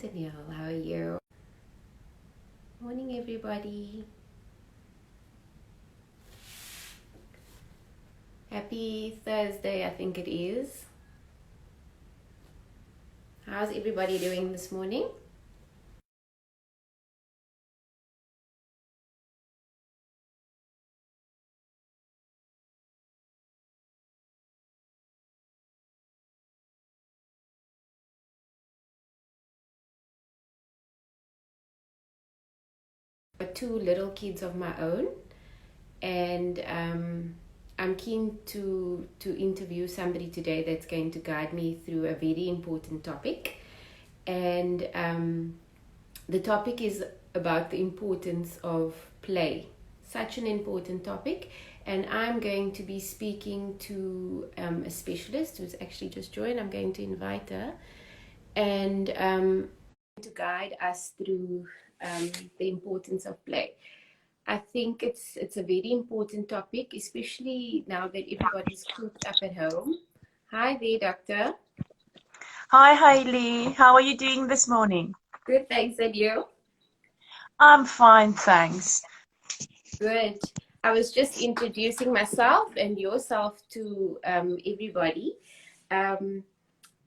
Danielle, how are you? Morning, everybody. Happy Thursday, I think it is. How's everybody doing this morning? Got two little kids of my own, and I'm keen to interview somebody today that's going to guide me through a very important topic. And the topic is about the importance of play. Such an important topic. And I'm going to be speaking to a specialist who's actually just joined. I'm going to invite her and to guide us through the importance of play. I think it's a very important topic, especially now that everybody's cooped up at home. Hi there, doctor. Hi, Hayley. How are you doing this morning? Good, thanks, and you? I'm fine, thanks. Good. I was just introducing myself and yourself to everybody. Um,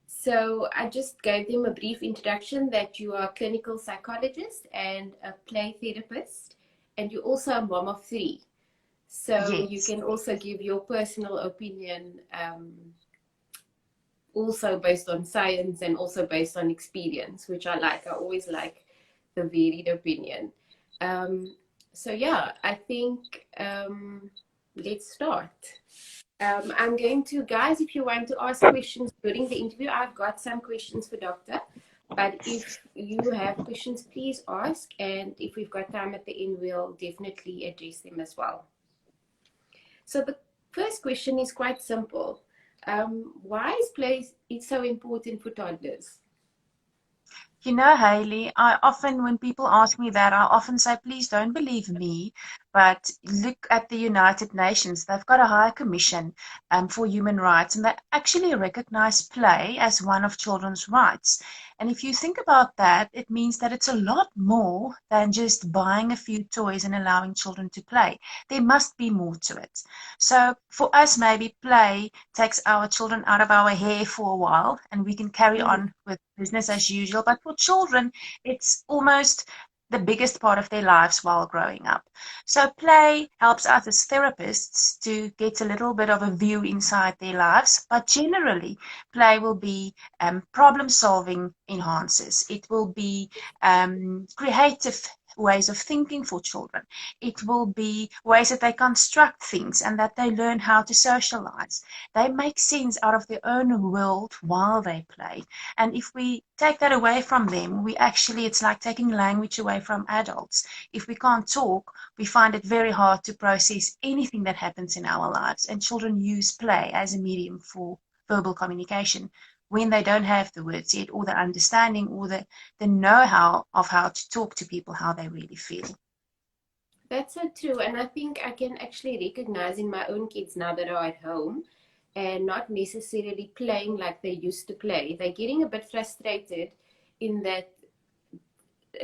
so I just gave them a brief introduction that you are a clinical psychologist and a play therapist, and you're also a mom of three. So you Yes. can also give your personal opinion, also based on science and also based on experience, which I like. I always like the varied opinion. Um, so yeah, I think let's start. I'm going to, guys, if you want to ask questions during the interview, I've got some questions for Doctor. But if you have questions, please ask. And if we've got time at the end, we'll definitely address them as well. So the first question is quite simple. Why is play so important for toddlers? You know, Hayley, when people ask me that, I often say, please don't believe me, but look at the United Nations. They've got a high commission for human rights, and they actually recognize play as one of children's rights. And if you think about that, it means that it's a lot more than just buying a few toys and allowing children to play. There must be more to it. So for us, maybe play takes our children out of our hair for a while and we can carry Mhm. on with business as usual. But for children, it's almost the biggest part of their lives while growing up. So play helps us as therapists to get a little bit of a view inside their lives, but generally play will be problem solving enhances. It will be creative ways of thinking for children. It will be ways that they construct things and that they learn how to socialize. They make sense out of their own world while they play. And if we take that away from them, it's like taking language away from adults. If we can't talk, we find it very hard to process anything that happens in our lives. And children use play as a medium for verbal communication when they don't have the words yet, or the understanding, or the know-how of how to talk to people, how they really feel. That's so true. And I think I can actually recognize in my own kids now that are at home and not necessarily playing like they used to play. They're getting a bit frustrated in that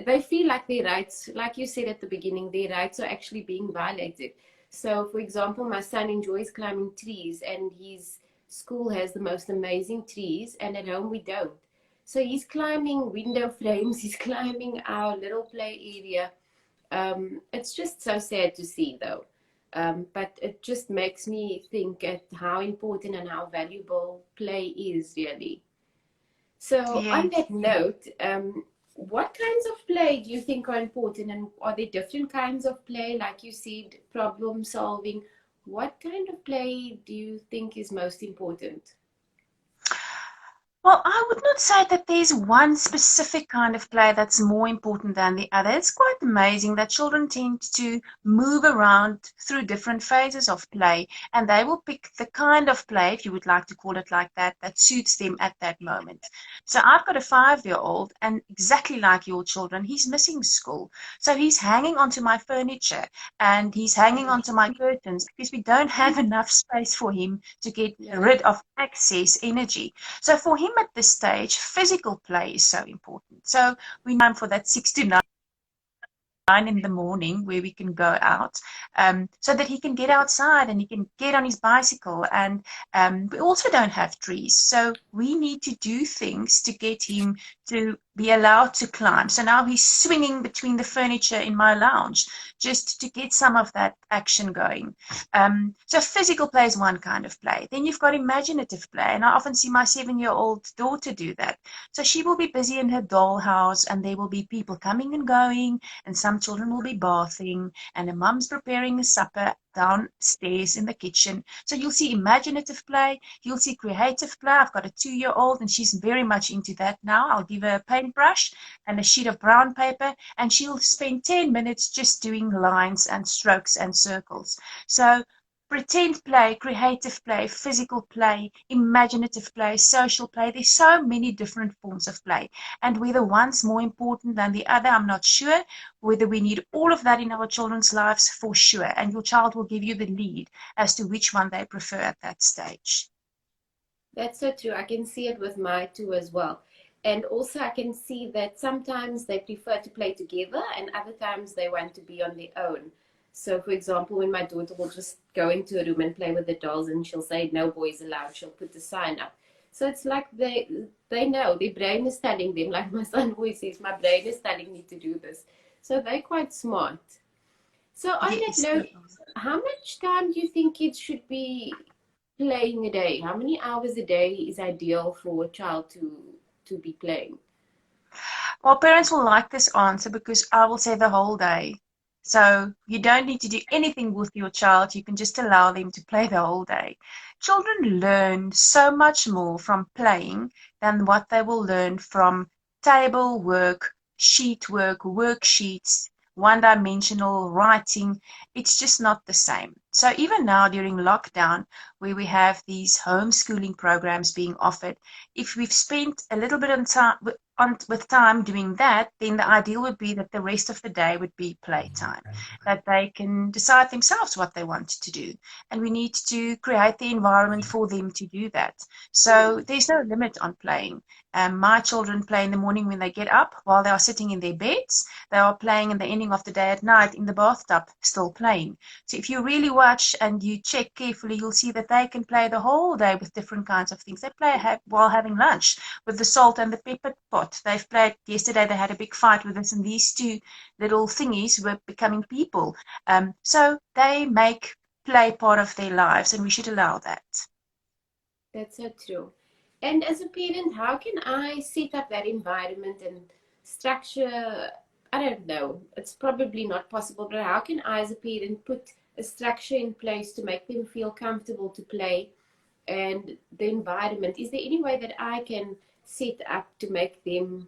they feel like their rights, like you said at the beginning, their rights are actually being violated. So, for example, my son enjoys climbing trees, and his school has the most amazing trees, and at home we don't. So he's climbing window frames, he's climbing our little play area. It's just so sad to see, though. But it just makes me think at how important and how valuable play is, really. So, on Yes. that note, what kinds of play do you think are important, and are there different kinds of play? Like you said, problem solving. What kind of play do you think is most important? Well, I would not say that there's one specific kind of play that's more important than the other. It's quite amazing that children tend to move around through different phases of play, and they will pick the kind of play, if you would like to call it like that, that suits them at that moment. So I've got a 5-year-old, and exactly like your children, he's missing school. So he's hanging onto my furniture and he's hanging onto my curtains because we don't have enough space for him to get Yeah. rid of excess energy. So for him at this stage, physical play is so important. So we need time for that 6 to 9 in the morning where we can go out, so that he can get outside and he can get on his bicycle. And we also don't have trees, so we need to do things to get him to be allowed to climb. So now he's swinging between the furniture in my lounge just to get some of that action going. So physical play is one kind of play. Then you've got imaginative play, and I often see my 7-year-old daughter do that. So she will be busy in her dollhouse, and there will be people coming and going, and some children will be bathing, and a mum's preparing a supper downstairs in the kitchen. So you'll see imaginative play, you'll see creative play. I've got a 2-year-old, and she's very much into that now. I'll give her a paintbrush and a sheet of brown paper, and she'll spend 10 minutes just doing lines and strokes and circles. So pretend play, creative play, physical play, imaginative play, social play. There's so many different forms of play. And whether one's more important than the other, I'm not sure. Whether we need all of that in our children's lives, for sure. And your child will give you the lead as to which one they prefer at that stage. That's so true. I can see it with my two as well. And also I can see that sometimes they prefer to play together and other times they want to be on their own. So for example, when my daughter will just go into a room and play with the dolls and she'll say no boys allowed, she'll put the sign up. So it's like they know, their brain is telling them, like my son always says, my brain is telling me to do this. So they're quite smart. So on that note, how much time do you think kids should be playing a day? How many hours a day is ideal for a child to be playing? Well, parents will like this answer because I will say the whole day. So you don't need to do anything with your child. You can just allow them to play the whole day. Children learn so much more from playing than what they will learn from table work, sheet work, worksheets, one-dimensional writing. It's just not the same. So even now during lockdown, where we have these homeschooling programs being offered, if we've spent a little bit of time with time doing that, then the ideal would be that the rest of the day would be playtime, that they can decide themselves what they want to do. And we need to create the environment for them to do that. So there's no limit on playing. My children play in the morning when they get up while they are sitting in their beds. They are playing in the ending of the day at night in the bathtub, still playing. So if you really watch and you check carefully, you'll see that they can play the whole day with different kinds of things. They play while having lunch with the salt and the pepper pot. They've played yesterday. They had a big fight with us, and these two little thingies were becoming people. So they make play part of their lives, and we should allow that. That's so true. And as a parent, how can I set up that environment and structure? I don't know. It's probably not possible, but how can I, as a parent, put a structure in place to make them feel comfortable to play and the environment? Is there any way that I can set up to make them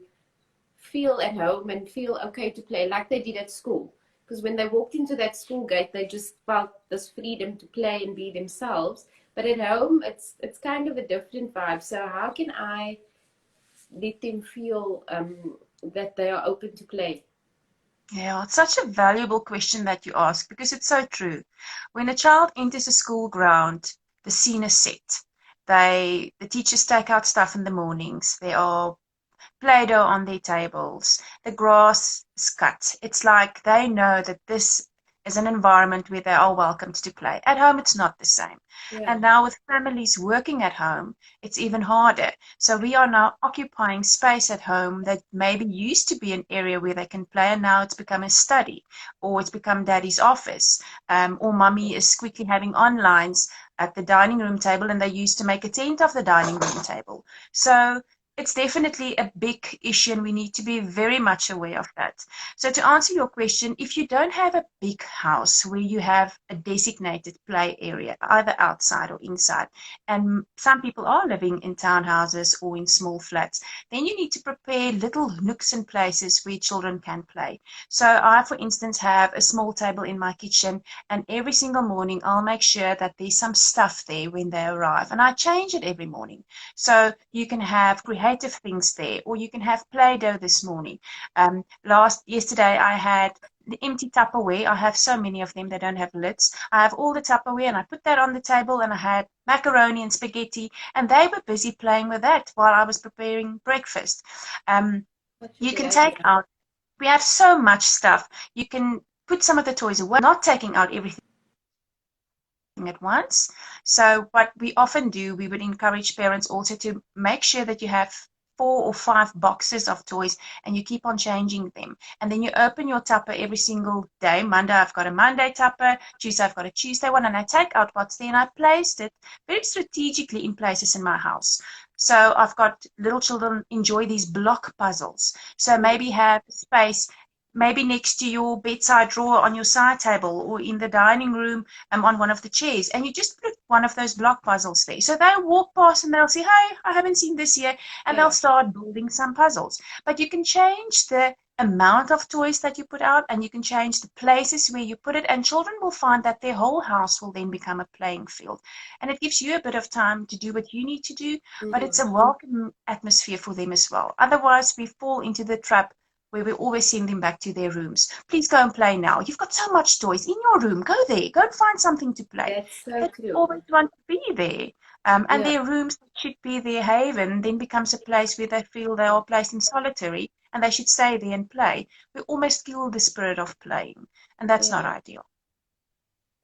feel at home and feel okay to play like they did at school? Because when they walked into that school gate, they just felt this freedom to play and be themselves. But at home, it's kind of a different vibe. So how can I let them feel that they are open to play? Yeah, it's such a valuable question that you ask because it's so true. When a child enters a school ground, the scene is set. The teachers take out stuff in the mornings. There are Play-Doh on their tables. The grass is cut. It's like they know that this is an environment where they are welcomed to play. At home, it's not the same. Yeah. And now with families working at home, it's even harder. So we are now occupying space at home that maybe used to be an area where they can play, and now it's become a study, or it's become daddy's office, or mummy is quickly having onlines at the dining room table, and they used to make a tent of the dining room table. So it's definitely a big issue, and we need to be very much aware of that. So to answer your question, if you don't have a big house where you have a designated play area, either outside or inside, and some people are living in townhouses or in small flats, then you need to prepare little nooks and places where children can play. So I, for instance, have a small table in my kitchen, and every single morning I'll make sure that there's some stuff there when they arrive, and I change it every morning. So you can have creative things there, or you can have Play-Doh this morning. Yesterday I had the empty Tupperware. I have so many of them, they don't have lids. I have all the Tupperware, and I put that on the table, and I had macaroni and spaghetti, and they were busy playing with that while I was preparing breakfast. Such a You good can take idea. out, we have so much stuff. You can put some of the toys away, not taking out everything at once. So what we often do, we would encourage parents also to make sure that you have 4 or 5 boxes of toys and you keep on changing them. And then you open your tupper every single day. Monday, I've got a Monday tupper. Tuesday, I've got a Tuesday one. And I take out what's there and I placed it very strategically in places in my house. So I've got little children enjoy these block puzzles. So Mm. maybe have space, maybe next to your bedside drawer on your side table or in the dining room on one of the chairs, and you just put one of those block puzzles there. So they'll walk past and they'll say, hey, I haven't seen this yet, and they'll Yeah, start building some puzzles. But you can change the amount of toys that you put out, and you can change the places where you put it, and children will find that their whole house will then become a playing field. And it gives you a bit of time to do what you need to do, but it's mm-hmm. a welcome atmosphere for them as well. Otherwise, we fall into the trap where we always send them back to their rooms. Please go and play now. You've got so much toys in your room. Go there. Go and find something to play. That's so They true. always want to be there. And Yeah, their rooms should be their haven, then becomes a place where they feel they are placed in solitary and they should stay there and play. We almost kill the spirit of playing, and that's not yeah. ideal.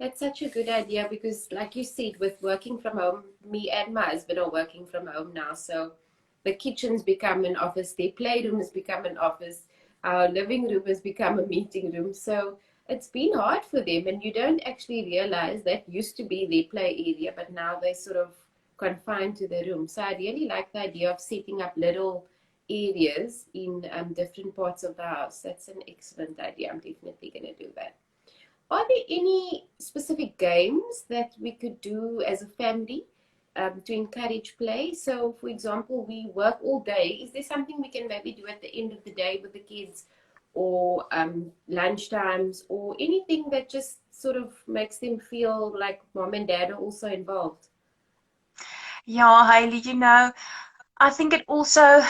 That's such a good idea because, like you said, with working from home, me and my husband are working from home now. So the kitchen's become an office, their playroom has become an office, our living room has become a meeting room. So it's been hard for them, and you don't actually realize that used to be their play area, but now they're sort of confined to the room. So I really like the idea of setting up little areas in different parts of the house. That's an excellent idea. I'm definitely going to do that. Are there any specific games that we could do as a family to encourage play? So, for example, we work all day. Is there something we can maybe do at the end of the day with the kids, or lunch times, or anything that just sort of makes them feel like mom and dad are also involved? Yeah, Hayley, I think it also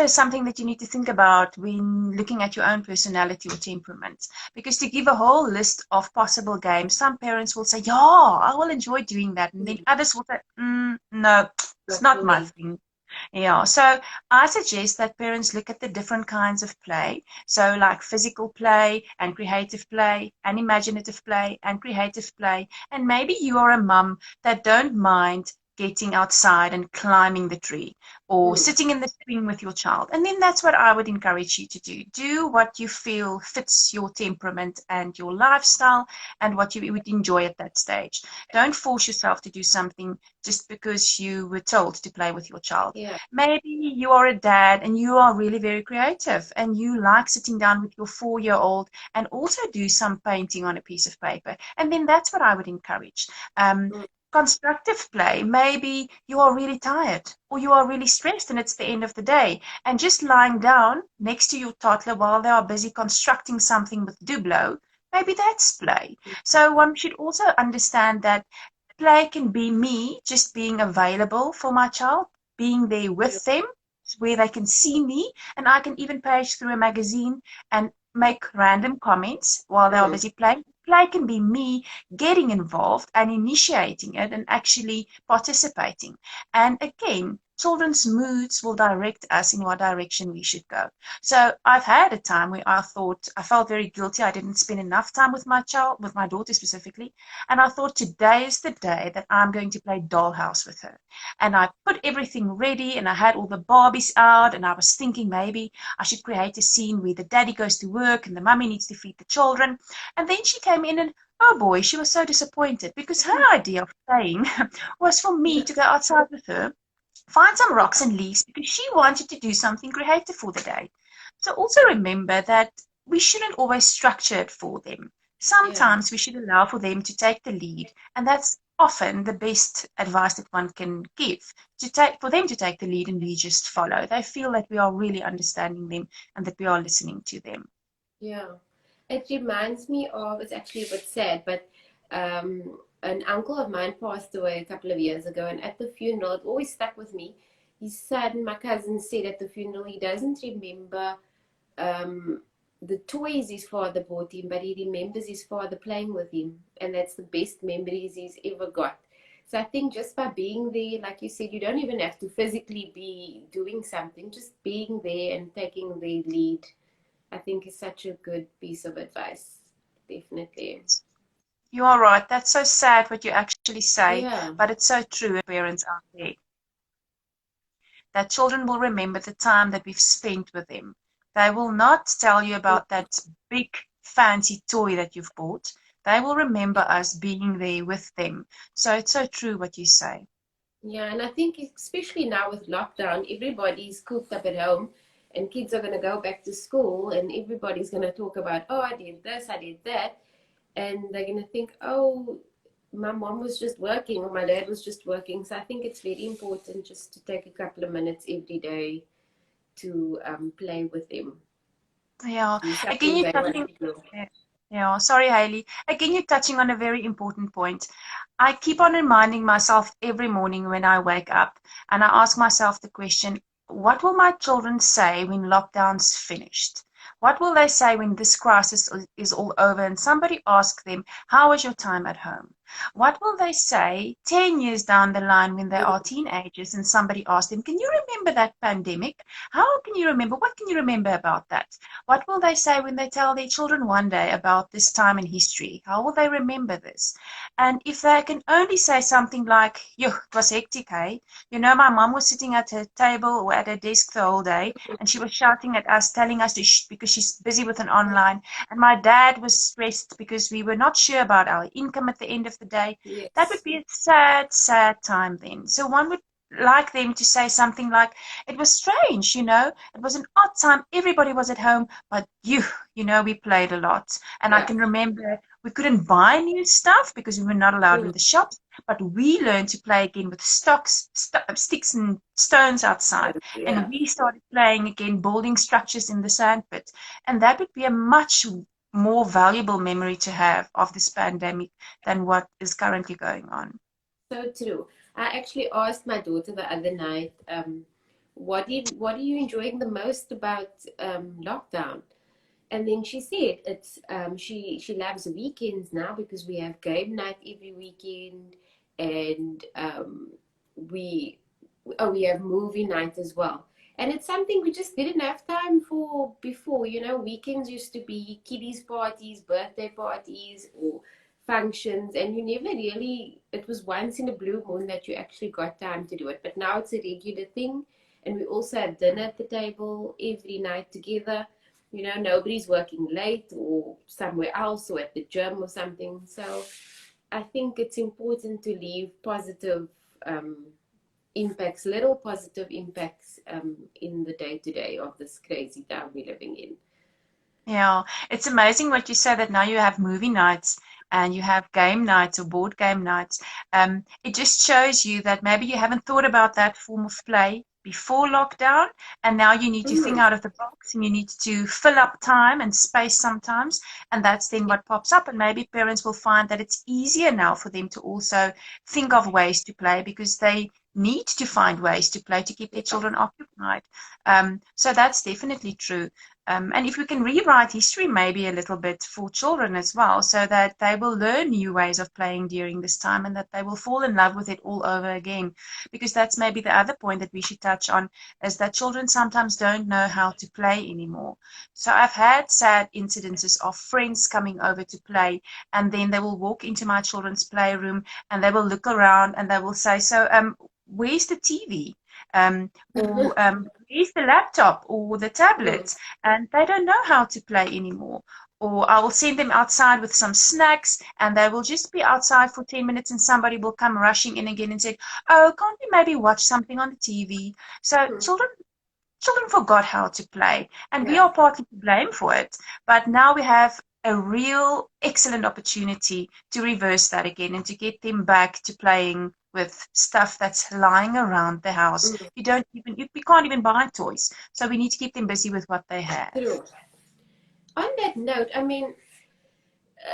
is something that you need to think about when looking at your own personality or temperament. Because to give a whole list of possible games, some parents will say, "Yeah, I will enjoy doing that," and then Hmm, others will say, "No, it's not not for my me. thing." Yeah, so I suggest that parents look at the different kinds of play. So, like physical play and creative play, and imaginative play and creative play. And maybe you are a mum that don't mind getting outside and climbing the tree or Mm, sitting in the swing with your child. And then that's what I would encourage you to do. Do what you feel fits your temperament and your lifestyle and what you would enjoy at that stage. Don't force yourself to do something just because you were told to play with your child. yeah. Maybe you are a dad and you are really very creative and you like sitting down with your 4-year-old and also do some painting on a piece of paper. And then that's what I would encourage. Um, Mm, Constructive play. Maybe you are really tired or you are really stressed and it's the end of the day. And just lying down next to your toddler while they are busy constructing something with Dublo, maybe that's play. So one should also understand that play can be me just being available for my child, being there true. with them where they can see me, and I can even page through a magazine and make random comments while they are Mm, busy playing. Play can be me getting involved and initiating it and actually participating. And again, children's moods will direct us in what direction we should go. So I've had a time where I felt very guilty. I didn't spend enough time with my child, with my daughter specifically. And I thought today is the day that I'm going to play dollhouse with her. And I put everything ready and I had all the Barbies out and I was thinking maybe I should create a scene where the daddy goes to work and the mummy needs to feed the children. And then she came in and oh boy, she was so disappointed because her idea of playing was for me to go outside with her, find some rocks and leaves because she wanted to do something creative for the day. So also remember that we shouldn't always structure it for them. yeah. Sometimes we should allow for them to take the lead, and that's often the best advice that one can give, to take for them to take the lead and we just follow. They feel that we are really understanding them and that we are listening to them. Yeah. It reminds me of, it's actually a bit sad, but an uncle of mine passed away a couple of years ago, and at the funeral, it always stuck with me. His son, my cousin, said at the funeral he doesn't remember um, the toys his father bought him, but he remembers his father playing with him, and that's the best memories he's ever got. So I think just by being there, like you said, you don't even have to physically be doing something, just being there and taking the lead, I think is such a good piece of advice. Definitely. You are right. That's so sad what you actually say, Yeah. but it's so true, parents out there, that children will remember the time that we've spent with them. They will not tell you about that big fancy toy that you've bought. They will remember us being there with them. So it's so true what you say. Yeah, and I think especially now with lockdown, everybody's cooped up at home and kids are going to go back to school and everybody's going to talk about, oh, I did this, I did that. And they're going to think, oh, my mom was just working or my dad was just working. So I think it's very important just to take a couple of minutes every day to play with them, Yeah. do Again, something you're they want touching. to do. Yeah, sorry, Hayley. Again, you're touching on a very important point. I keep on reminding myself every morning when I wake up, and I ask myself the question, what will my children say when lockdown's finished? What will they say when this crisis is all over and somebody asks them, how was your time at home? What will they say 10 years down the line when they are teenagers and somebody asks them, can you remember that pandemic? How can you remember? What can you remember about that? What will they say when they tell their children one day about this time in history? How will they remember this? And if they can only say something like, yo, it was hectic, hey? You know, my mom was sitting at her table or at her desk the whole day, and she was shouting at us, telling us to shh because she's busy with an online. And my dad was stressed because we were not sure about our income at the end of the day. That would Yes. be a sad, sad time then. So one would like them to say something like, it was strange, you know, it was an odd time, everybody was at home, but you know, we played a lot. And I Yeah. can remember we couldn't buy new stuff because we were not allowed in the shops, but we learned to play again with sticks and stones outside. And Yeah. we started playing again, building structures in the sandpit. And that would be a much more valuable memory to have of this pandemic than what is currently going on. So true. I actually asked my daughter the other night, what are you enjoying the most about lockdown? And then she said it's she loves weekends now because we have game night every weekend, and we we have movie night as well. And it's something we just didn't have time for before. You know, weekends used to be kiddies parties, birthday parties, or functions, and you never really. It was once in a blue moon that you actually got time to do it. But now it's a regular thing, and we also have dinner at the table every night together. You know, nobody's working late or somewhere else or at the gym or something. So I think it's important to leave positive impacts, little positive impacts in the day to day of this crazy time we're living in. Yeah, it's amazing what you say that now you have movie nights and you have game nights or board game nights. It just shows you that maybe you haven't thought about that form of play before lockdown, and now you need to think Mm. out of the box and you need to fill up time and space sometimes, and that's then what pops up. And maybe parents will find that it's easier now for them to also think of ways to play because they need to find ways to play to keep their Yeah, children occupied. So that's definitely true. And if we can rewrite history maybe a little bit for children as well, so that they will learn new ways of playing during this time and that they will fall in love with it all over again. Because that's maybe the other point that we should touch on is that children sometimes don't know how to play anymore. So I've had sad incidences of friends coming over to play, and then they will walk into my children's playroom and they will look around and they will say, so, where's the TV? Or where's the laptop or the mm, tablet? And they don't know how to play anymore. Or I will send them outside with some snacks and they will just be outside for 10 minutes and somebody will come rushing in again and say, oh, can't we maybe watch something on the TV? So mm, children forgot how to play and we yeah. are partly to blame for it. But now we have a real excellent opportunity to reverse that again and to get them back to playing with stuff that's lying around the house. Mm, We can't even buy toys. So we need to keep them busy with what they have. true. On that note, I mean,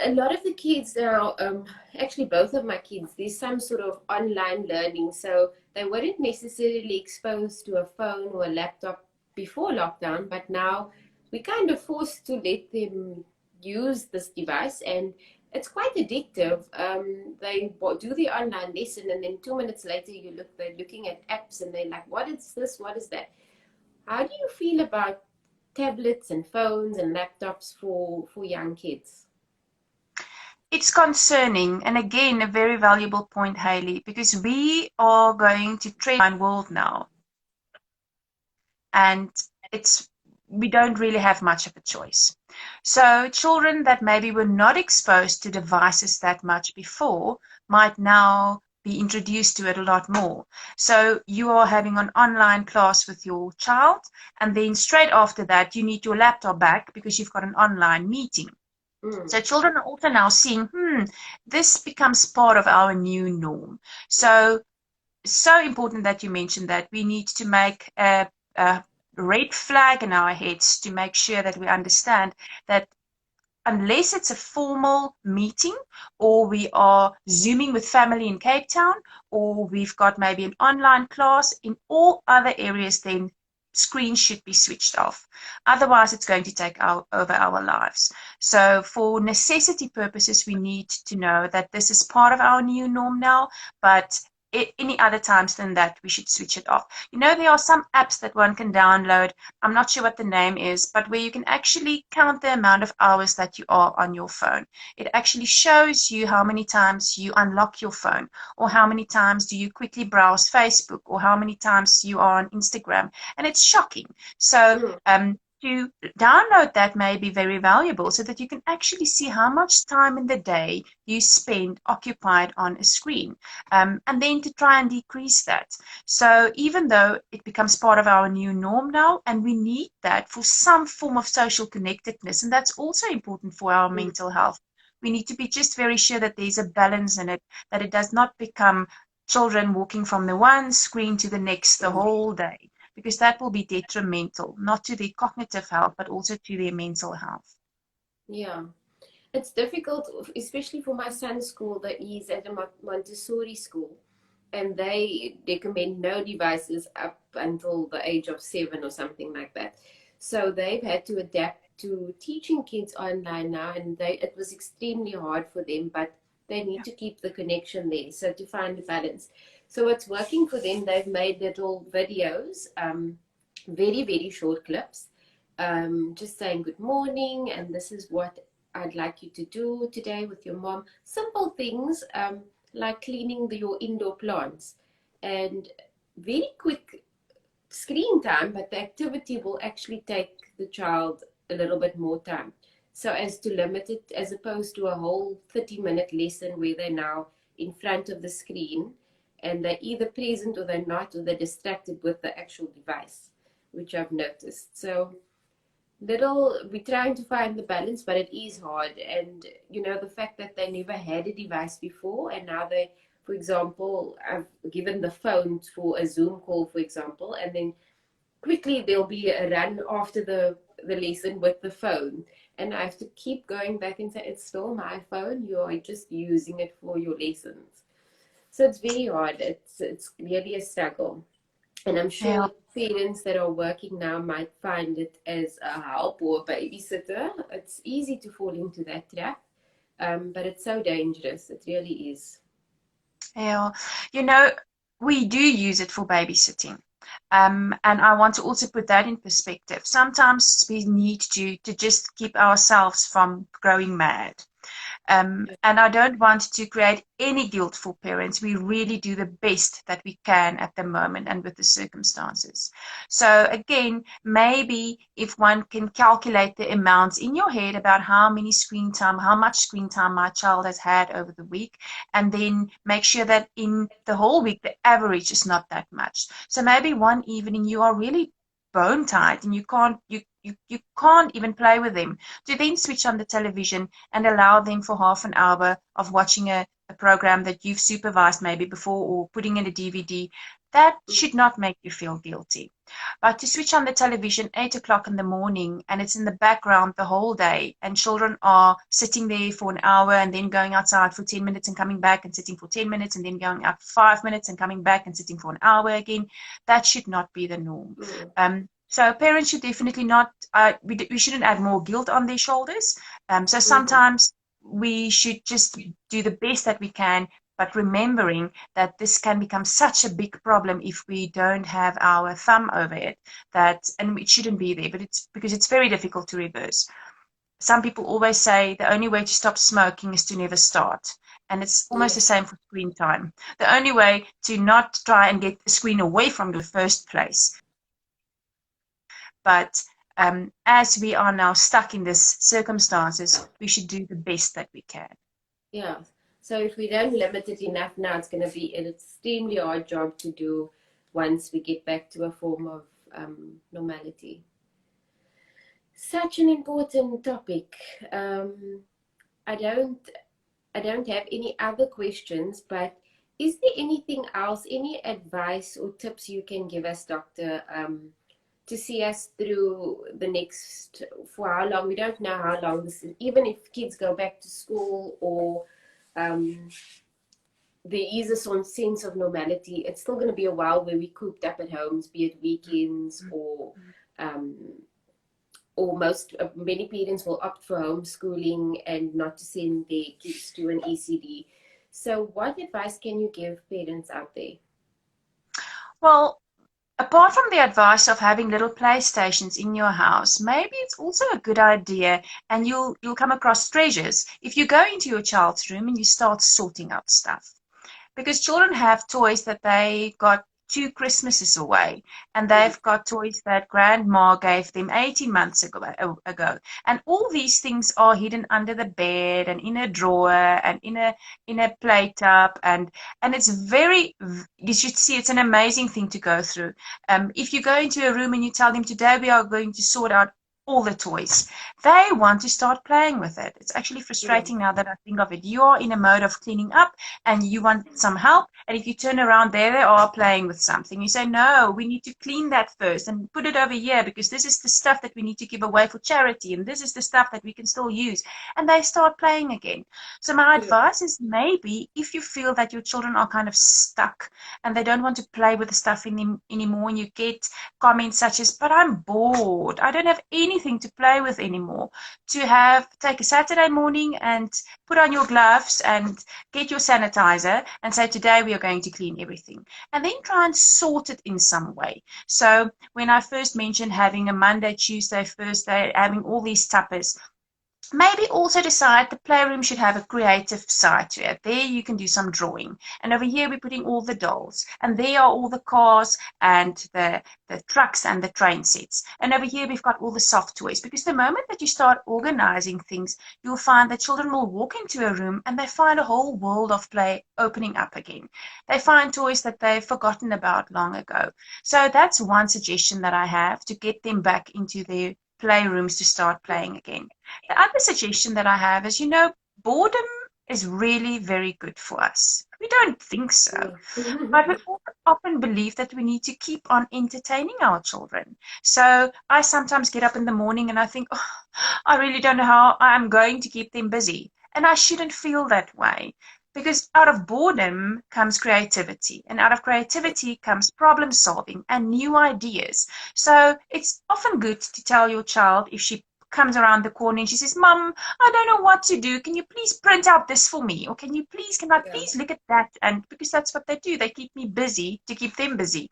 a lot of the kids now, actually both of my kids, there's some sort of online learning, so they weren't necessarily exposed to a phone or a laptop before lockdown, but now we kind of forced to let them use this device, and it's quite addictive. They do the online lesson, and then 2 minutes later, they're looking at apps, and they're like, "What is this? What is that?" How do you feel about tablets and phones and laptops for young kids? It's concerning, and again, a very valuable point, Hayley, because we are going to tread in world now, and it's we don't really have much of a choice. So children that maybe were not exposed to devices that much before might now be introduced to it a lot more. So you are having an online class with your child, and then straight after that, you need your laptop back because you've got an online meeting. Mm. So children are also now seeing, this becomes part of our new norm. So important that you mentioned that we need to make a red flag in our heads to make sure that we understand that unless it's a formal meeting or we are Zooming with family in Cape Town or we've got maybe an online class, in all other areas, then screens should be switched off. Otherwise, it's going to take over our lives. So for necessity purposes, we need to know that this is part of our new norm now, but any other times than that, we should switch it off. You know, there are some apps that one can download. I'm not sure what the name is, but where you can actually count the amount of hours that you are on your phone. It actually shows you how many times you unlock your phone, or how many times do you quickly browse Facebook, or how many times you are on Instagram. And it's shocking. So, Mm. to download that may be very valuable so that you can actually see how much time in the day you spend occupied on a screen, and then to try and decrease that. So even though it becomes part of our new norm now, and we need that for some form of social connectedness, and that's also important for our Mm. mental health, we need to be just very sure that there's a balance in it, that it does not become children walking from the one screen to the next the Mm. whole day, because that will be detrimental, not to their cognitive health, but also to their mental health. Yeah. It's difficult, especially for my son's school that he's at a Montessori school, and they recommend no devices up until the age of 7 or something like that. So they've had to adapt to teaching kids online now, and it was extremely hard for them, but they need Yeah. to keep the connection there. So to find a balance. So it's working for them. They've made little videos, very, very short clips, just saying good morning, and this is what I'd like you to do today with your mom. Simple things, like cleaning your indoor plants, and very quick screen time, but the activity will actually take the child a little bit more time. So as to limit it, as opposed to a whole 30-minute lesson where they're now in front of the screen and they're either present or they're not, or they're distracted with the actual device, which I've noticed. So we're trying to find the balance, but it is hard. And the fact that they never had a device before, and now they, for example, I've given the phone for a Zoom call, for example, and then quickly there'll be a run after the lesson with the phone, and I have to keep going back and say, it's still my phone, you are just using it for your lessons. So it's very hard. It's really a struggle. And I'm Yeah. sure parents that are working now might find it as a help or a babysitter. It's easy to fall into that trap, but it's so dangerous. It really is. Yeah. You know, we do use it for babysitting. And I want to also put that in perspective. Sometimes we need to just keep ourselves from growing mad. And I don't want to create any guilt for parents. We really do the best that we can at the moment and with the circumstances. So again, maybe if one can calculate the amounts in your head about how much screen time my child has had over the week, and then make sure that in the whole week, the average is not that much. So maybe one evening you are really bone tired and you can't even play with them, to then switch on the television and allow them for half an hour of watching a program that you've supervised maybe before, or putting in a DVD. That should not make you feel guilty. But to switch on the television 8 o'clock in the morning and it's in the background the whole day, and children are sitting there for an hour and then going outside for 10 minutes and coming back and sitting for 10 minutes and then going out for 5 minutes and coming back and sitting for an hour again, that should not be the norm. Mm. So parents should definitely not, we shouldn't add more guilt on their shoulders. So Mm. sometimes we should just do the best that we can, but remembering that this can become such a big problem if we don't have our thumb over it, that, and it shouldn't be there, but it's because it's very difficult to reverse. Some people always say the only way to stop smoking is to never start. And it's almost the Yes. same for screen time. The only way to not try and get the screen away from you in the first place. But as we are now stuck in these circumstances, we should do the best that we can. Yeah. So if we don't limit it enough now, it's going to be an extremely hard job to do once we get back to a form of normality. Such an important topic. I don't have any other questions, but is there anything else, any advice or tips you can give us, Doctor, to see us through the next, for how long? We don't know how long this is, even if kids go back to school or there is a sort of sense of normality, it's still going to be a while where we cooped up at homes, be it weekends or many parents will opt for homeschooling and not to send their kids to an ECD. So what advice can you give parents out there? Well, apart from the advice of having little playstations in your house, maybe it's also a good idea, and you'll come across treasures if you go into your child's room and you start sorting out stuff. Because children have toys that they got 2 Christmases away, and they've got toys that grandma gave them 18 months ago. And all these things are hidden under the bed and in a drawer and in a play tub, and it's very, you should see, it's an amazing thing to go through. If you go into a room and you tell them, today we are going to sort out all the toys, they want to start playing with it. It's actually frustrating now that I think of it. You are in a mode of cleaning up and you want some help, and if you turn around, there they are playing with something. You say, no, we need to clean that first and put it over here because this is the stuff that we need to give away for charity, and this is the stuff that we can still use. And they start playing again. So my advice is, maybe if you feel that your children are kind of stuck and they don't want to play with the stuff anymore, and you get comments such as, but I'm bored, I don't have anything to play with anymore, to take a Saturday morning and put on your gloves and get your sanitizer and say, today we are going to clean everything, and then try and sort it in some way. So when I first mentioned having a Monday, Tuesday, Thursday, having all these tuppers, maybe also decide the playroom should have a creative side to it. There you can do some drawing. And over here we're putting all the dolls. And there are all the cars and the trucks and the train sets. And over here we've got all the soft toys. Because the moment that you start organizing things, you'll find that children will walk into a room and they find a whole world of play opening up again. They find toys that they've forgotten about long ago. So that's one suggestion that I have, to get them back into their playrooms to start playing again. The other suggestion that I have is, boredom is really very good for us. We don't think so, but we often believe that we need to keep on entertaining our children. So I sometimes get up in the morning and I think, oh, I really don't know how I'm going to keep them busy. And I shouldn't feel that way. Because out of boredom comes creativity, and out of creativity comes problem solving and new ideas. So it's often good to tell your child, if she comes around the corner and she says, Mom, I don't know what to do. Can you please print out this for me? Or can I please look at that? And because that's what they do, they keep me busy to keep them busy.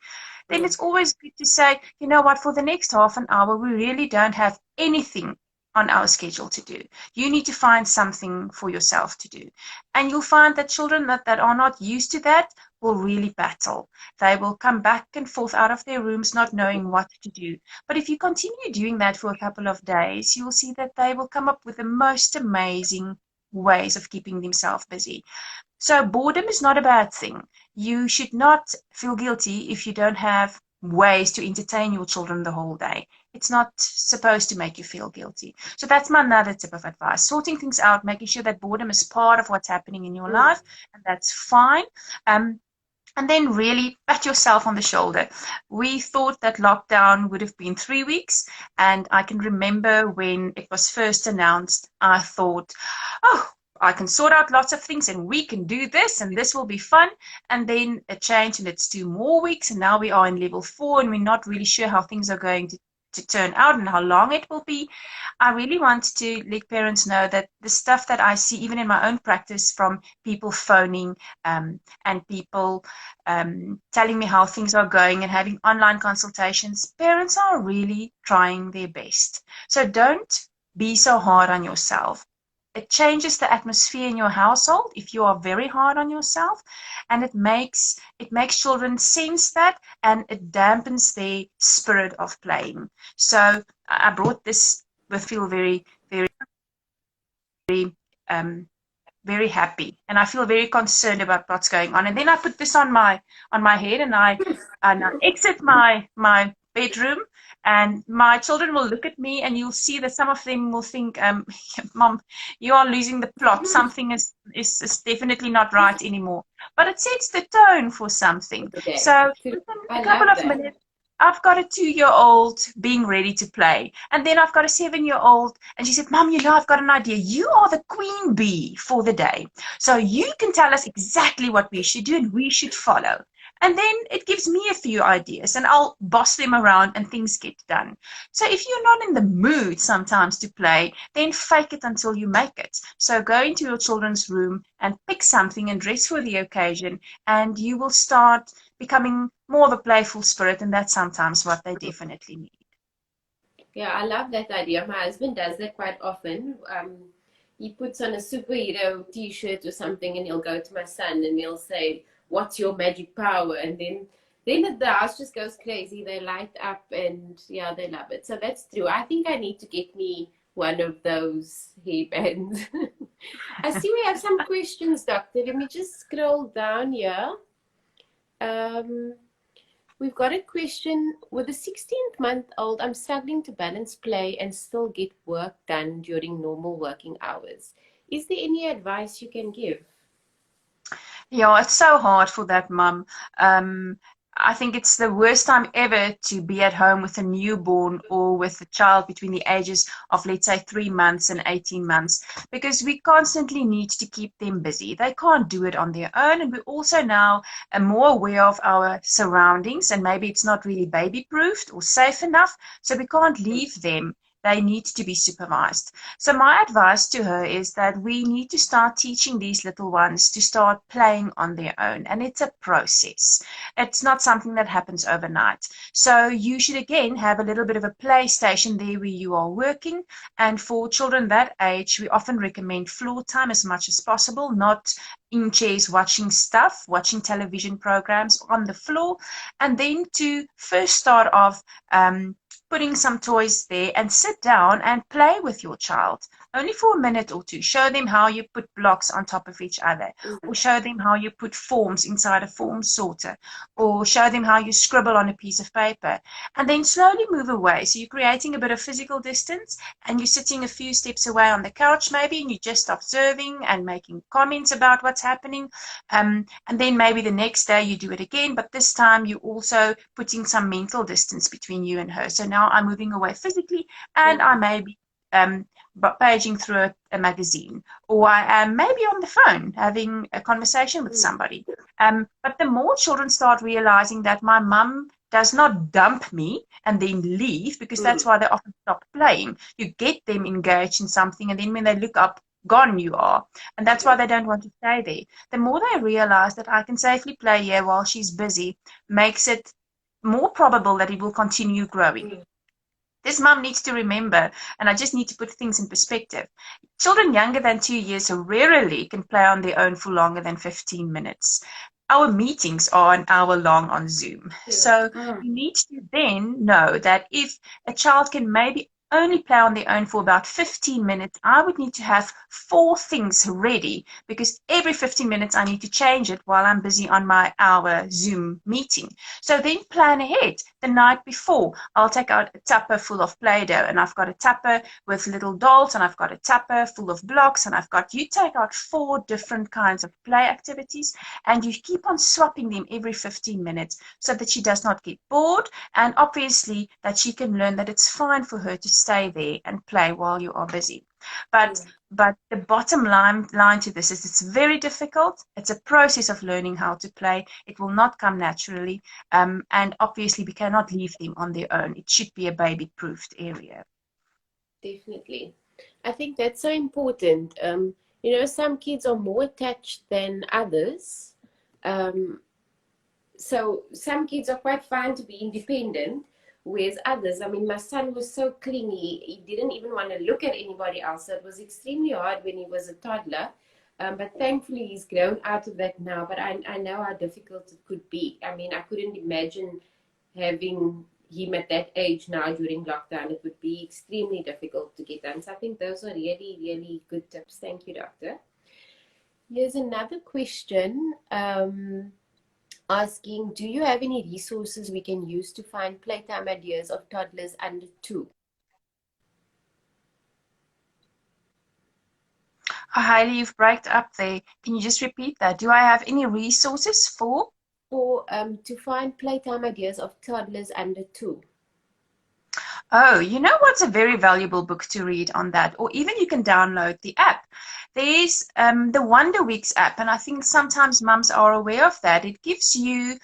Then it's always good to say, you know what, for the next half an hour, we really don't have anything on our schedule to do. You need to find something for yourself to do. And you'll find that children that are not used to that will really battle. They will come back and forth out of their rooms not knowing what to do. But if you continue doing that for a couple of days, you will see that they will come up with the most amazing ways of keeping themselves busy. So boredom is not a bad thing. You should not feel guilty if you don't have ways to entertain your children the whole day. It's not supposed to make you feel guilty. So that's my another tip of advice. Sorting things out, making sure that boredom is part of what's happening in your life, and that's fine. And then really pat yourself on the shoulder. We thought that lockdown would have been 3 weeks, and I can remember when it was first announced, I thought, oh, I can sort out lots of things and we can do this and this will be fun. And then it changed and it's 2 more weeks, and now we are in level 4 and we're not really sure how things are going to turn out and how long it will be. I really want to let parents know that the stuff that I see, even in my own practice, from people phoning and people telling me how things are going and having online consultations, parents are really trying their best. So don't be so hard on yourself. It changes the atmosphere in your household if you are very hard on yourself, and it makes children sense that, and it dampens their spirit of playing. So I brought this with feel very, very very happy, and I feel very concerned about what's going on. And then I put this on my head, and I exit my bedroom, and my children will look at me, and you'll see that some of them will think, Mom, you are losing the plot. Something is definitely not right anymore. But it sets the tone for something. Okay. So within a couple of minutes, I've got a 2-year-old being ready to play. And then I've got a 7-year-old, and she said, Mom, I've got an idea. You are the queen bee for the day. So you can tell us exactly what we should do, and we should follow. And then it gives me a few ideas, and I'll boss them around, and things get done. So if you're not in the mood sometimes to play, then fake it until you make it. So go into your children's room and pick something and dress for the occasion, and you will start becoming more of a playful spirit, and that's sometimes what they definitely need. Yeah, I love that idea. My husband does that quite often. He puts on a superhero t-shirt or something, and he'll go to my son and he'll say, what's your magic power? And then the house just goes crazy. They light up, and yeah, they love it. So that's true. I think I need to get me one of those hairbands. I see we have some questions, Doctor. Let me just scroll down here. We've got a question. With a 16-month-old, I'm struggling to balance play and still get work done during normal working hours. Is there any advice you can give? Yeah, it's so hard for that mum. I think it's the worst time ever to be at home with a newborn or with a child between the ages of, let's say, 3 months and 18 months, because we constantly need to keep them busy. They can't do it on their own, and we're also now more aware of our surroundings, and maybe it's not really baby-proofed or safe enough, so we can't leave them. They need to be supervised. So my advice to her is that we need to start teaching these little ones to start playing on their own. And it's a process. It's not something that happens overnight. So you should, again, have a little bit of a play station there where you are working. And for children that age, we often recommend floor time as much as possible, not in chairs watching stuff, watching television programs on the floor. And then to first start off, putting some toys there, and sit down and play with your child, only for a minute or two. Show them how you put blocks on top of each other, or show them how you put forms inside a form sorter, or show them how you scribble on a piece of paper, and then slowly move away. So you're creating a bit of physical distance, and you're sitting a few steps away on the couch maybe, and you're just observing and making comments about what's happening. And then maybe the next day you do it again, but this time you're also putting some mental distance between you and her. So now I'm moving away physically, and I may be paging through a magazine, or I am maybe on the phone having a conversation with somebody. But the more children start realizing that my mum does not dump me and then leave, because that's why they often stop playing. You get them engaged in something, and then when they look up, gone you are. And that's why they don't want to stay there. The more they realize that I can safely play here while she's busy, makes it more probable that it will continue growing. This mum needs to remember, and I just need to put things in perspective. Children younger than 2 years rarely can play on their own for longer than 15 minutes. Our meetings are an hour long on Zoom. So you need to then know that if a child can maybe only play on their own for about 15 minutes, I would need to have 4 things ready, because every 15 minutes I need to change it while I'm busy on my hour Zoom meeting. So then plan ahead. The night before, I'll take out a tupper full of Play-Doh, and I've got a tupper with little dolls, and I've got a tupper full of blocks, and you take out 4 different kinds of play activities, and you keep on swapping them every 15 minutes so that she does not get bored, and obviously that she can learn that it's fine for her to stay there and play while you are busy. But Yeah. but the bottom line to this is it's very difficult. It's a process of learning how to play. It will not come naturally. And obviously we cannot leave them on their own. It should be a baby-proofed area. Definitely. I think that's so important. Some kids are more attached than others. Um, so some kids are quite fine to be independent, whereas others, I mean, my son was so clingy, he didn't even want to look at anybody else. So it was extremely hard when he was a toddler. But thankfully, he's grown out of that now. But I know how difficult it could be. I mean, I couldn't imagine having him at that age now during lockdown. It would be extremely difficult to get done. So I think those are really, really good tips. Thank you, doctor. Here's another question. Asking, do you have any resources we can use to find playtime ideas of toddlers under 2? Oh, Hayley, you've braked up there. Can you just repeat that? Do I have any resources for? Or to find playtime ideas of toddlers under 2? Oh, you know what's a very valuable book to read on that? Or even you can download the app. There's the Wonder Weeks app, and I think sometimes mums are aware of that. It gives you,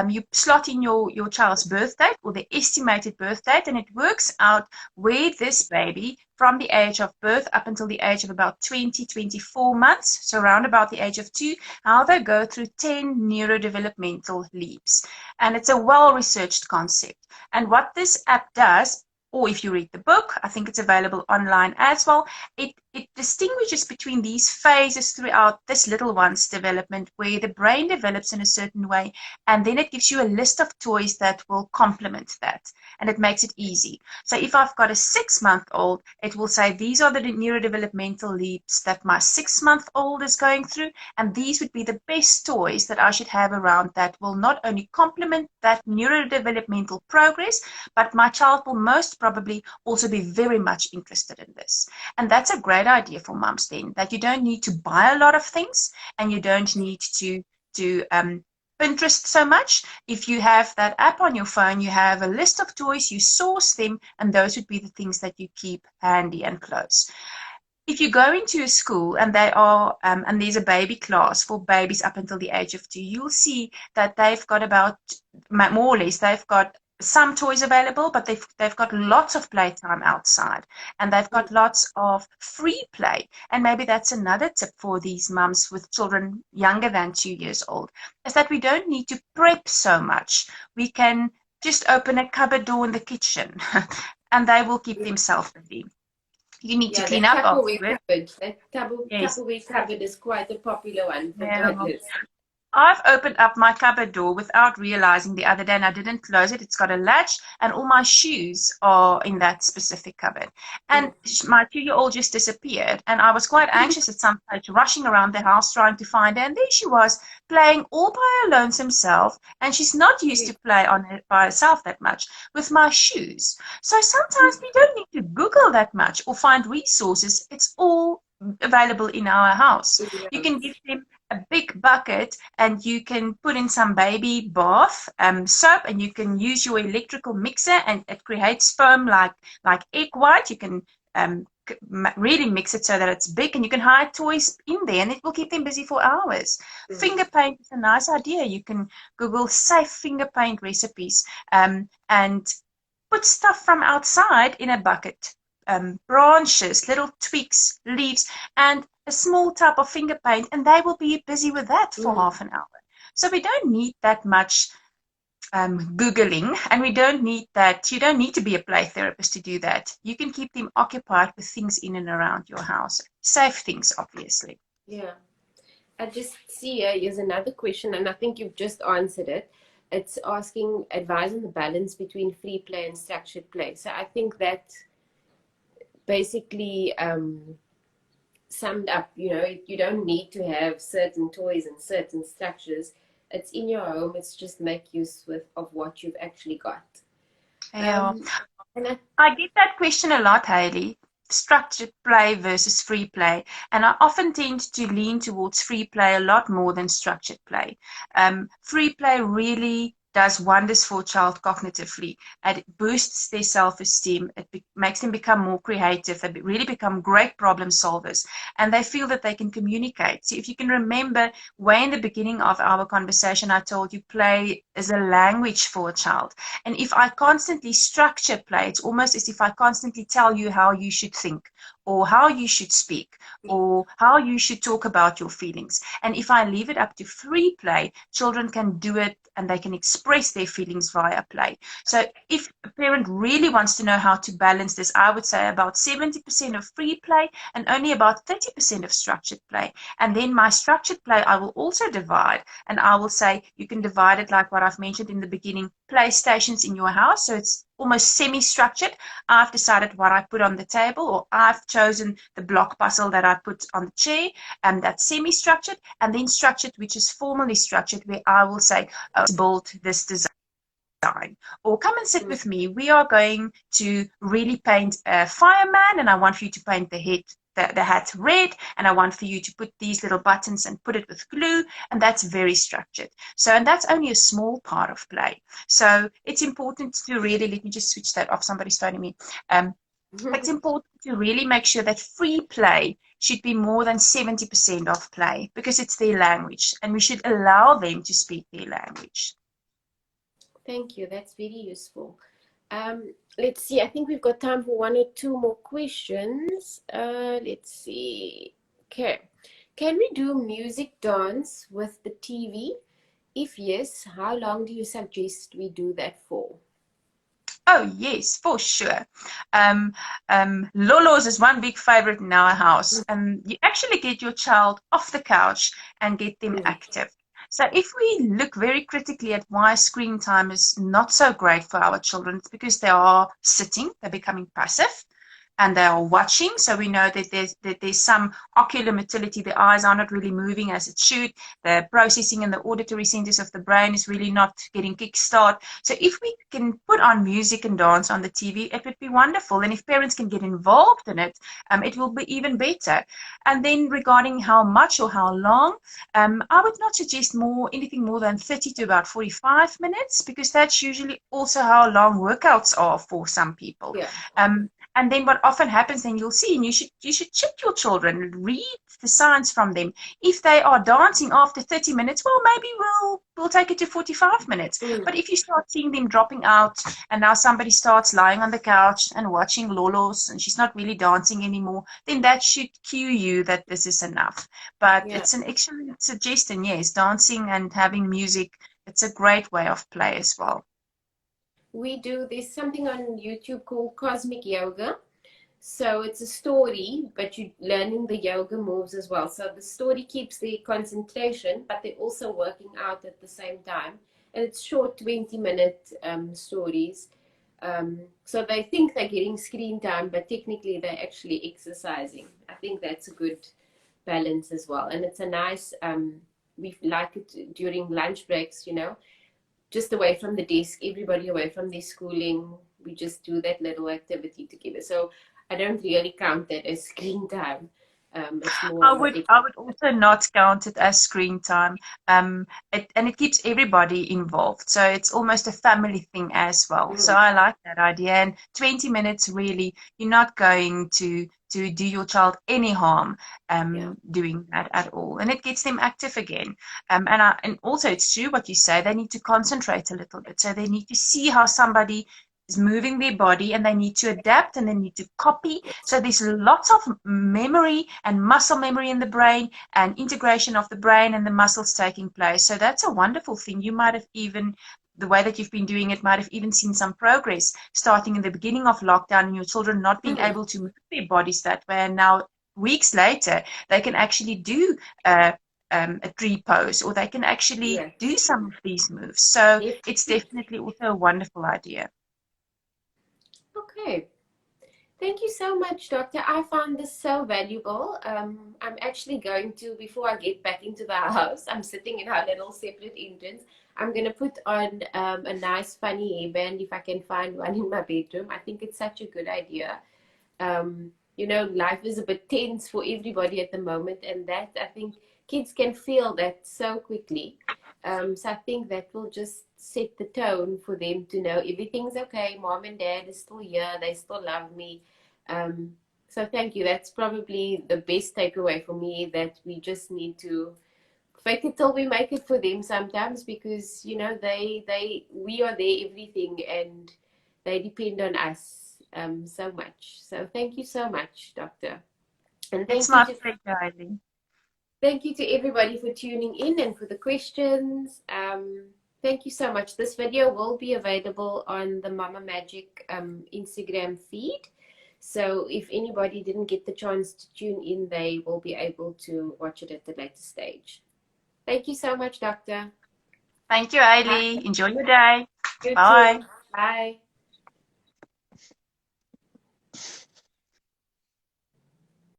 you slot in your child's birth date or the estimated birth date, and it works out where this baby, from the age of birth up until the age of about 20, 24 months, so around about the age of 2, how they go through 10 neurodevelopmental leaps. And it's a well-researched concept. And what this app does, or if you read the book, I think it's available online as well, it distinguishes between these phases throughout this little one's development where the brain develops in a certain way, and then it gives you a list of toys that will complement that, and it makes it easy. So if I've got a 6-month-old, it will say these are the neurodevelopmental leaps that my 6-month-old is going through, and these would be the best toys that I should have around that will not only complement that neurodevelopmental progress, but my child will most probably also be very much interested in this. And that's a great idea for mums then, that you don't need to buy a lot of things and you don't need to Pinterest so much. If you have that app on your phone, you have a list of toys, you source them, and those would be the things that you keep handy and close. If you go into a school and they are, and there's a baby class for babies up until the age of 2, you'll see that they've got about, more or less, they've got some toys available, but they've got lots of playtime outside, and they've got lots of free play. And maybe that's another tip for these mums with children younger than 2 years old, is that we don't need to prep so much. We can just open a cupboard door in the kitchen, and they will keep themselves busy. You need to Yeah, clean that up Tupperware afterwards. cupboard. That Yes. Tupperware cupboard is quite a popular one for Yeah. toddlers. I've opened up my cupboard door without realizing the other day, and I didn't close it. It's got a latch, and all my shoes are in that specific cupboard. And my 2-year-old just disappeared, and I was quite anxious at some stage, rushing around the house trying to find her. And there she was, playing all by her lonesome self, and she's not used to play on her by herself that much with my shoes. So sometimes we don't need to Google that much or find resources. It's all available in our house. You can give them a big bucket and you can put in some baby bath soap, and you can use your electrical mixer, and it creates foam like egg white. You can really mix it so that it's big, and you can hide toys in there, and it will keep them busy for hours. Finger paint is a nice idea. You can Google safe finger paint recipes, and put stuff from outside in a bucket. Branches, little twigs, leaves, and a small tub of finger paint, and they will be busy with that for half an hour. So we don't need that much Googling, and we don't need that. You don't need to be a play therapist to do that. You can keep them occupied with things in and around your house. Safe things, obviously. Yeah. I just see here's another question, and I think you've just answered it. It's asking advice on the balance between free play and structured play. So I think that basically summed up, you don't need to have certain toys and certain structures. It's in your home. It's just make use of what you've actually got. Yeah. And I get that question a lot, Hayley. Structured play versus free play. And I often tend to lean towards free play a lot more than structured play. Free play really does wonders for a child cognitively. It boosts their self-esteem. It makes them become more creative. They really become great problem solvers, and they feel that they can communicate. So if you can remember, way in the beginning of our conversation, I told you play is a language for a child. And if I constantly structure play, it's almost as if I constantly tell you how you should think, or how you should speak, or how you should talk about your feelings. And if I leave it up to free play, children can do it and they can express their feelings via play. So if a parent really wants to know how to balance this, I would say about 70% of free play and only about 30% of structured play. And then my structured play, I will also divide, and I will say you can divide it like what I've mentioned in the beginning, playstations in your house. So it's almost semi-structured. I've decided what I put on the table, or I've chosen the block puzzle that I put on the chair, and that's semi-structured. And then structured, which is formally structured, where I will say, oh, let's build this design, or come and sit with me. We are going to really paint a fireman, and I want for you to paint the hat red, and I want for you to put these little buttons and put it with glue, and that's very structured. So, and that's only a small part of play. So it's important to really, let me just switch that off, somebody's phoning me. It's important to really make sure that free play should be more than 70% of play, because it's their language, and we should allow them to speak their language. Thank you. That's very useful. Let's see. I think we've got time for one or two more questions. Let's see. Okay. Can we do music dance with the TV? If yes, how long do you suggest we do that for? Oh, yes, for sure. Lolos is one big favorite in our house. And you actually get your child off the couch and get them active. So if we look very critically at why screen time is not so great for our children, it's because they are sitting, they're becoming passive, and they are watching. So we know that there's some ocular motility. The eyes are not really moving as it should. The processing in the auditory centers of the brain is really not getting kickstart. So if we can put on music and dance on the TV, it would be wonderful. And if parents can get involved in it, it will be even better. And then regarding how much or how long, I would not suggest anything more than 30 to about 45 minutes, because that's usually also how long workouts are for some people. Yeah. And then what often happens, and you'll see, and you should check your children, read the signs from them. If they are dancing after 30 minutes, well, maybe we'll take it to 45 minutes. But if you start seeing them dropping out, and now somebody starts lying on the couch and watching Lolos, and she's not really dancing anymore, then that should cue you that this is enough. But it's an excellent suggestion, yes, dancing and having music. It's a great way of play as well. There's something on YouTube called Cosmic Yoga. So it's a story, but you're learning the yoga moves as well. So the story keeps the concentration, but they're also working out at the same time. And it's short 20-minute stories. So they think they're getting screen time, but technically they're actually exercising. I think that's a good balance as well. And it's a nice, we like it during lunch breaks, just away from the desk, everybody away from their schooling. We just do that little activity together. So I don't really count that as screen time. It's more I would also not count it as screen time. It keeps everybody involved. So it's almost a family thing as well. So I like that idea. And 20 minutes, really, you're not going to do your child any harm doing that at all. And it gets them active again. And also it's true what you say, they need to concentrate a little bit. So they need to see how somebody is moving their body, and they need to adapt, and they need to copy. So there's lots of memory and muscle memory in the brain, and integration of the brain and the muscles taking place. So that's a wonderful thing. You might have even, the way that you've been doing it, might have even seen some progress starting in the beginning of lockdown, and your children not being able to move their bodies that way. And now, weeks later, they can actually do a tree pose, or they can actually do some of these moves. So it's definitely also a wonderful idea. Okay. Thank you so much, Doctor. I found this so valuable. I'm actually going to, before I get back into the house, I'm sitting in our little separate entrance. I'm going to put on a nice funny hairband if I can find one in my bedroom. I think it's such a good idea. Life is a bit tense for everybody at the moment, and that, I think kids can feel that so quickly. So I think that will just set the tone for them to know everything's okay. Mom and dad is still here. They still love me. Um, so thank you. That's probably the best takeaway for me, that we just need to fake it till we make it for them sometimes, because we are their everything, and they depend on us so much. So thank you so much, doctor. And It's my pleasure, Hayley. thank you to everybody for tuning in and for the questions. Thank you so much. This video will be available on the Mama Magic Instagram feed. So if anybody didn't get the chance to tune in, they will be able to watch it at the later stage. Thank you so much, doctor. Thank you, Hayley. Enjoy your day. You Bye. too. Bye.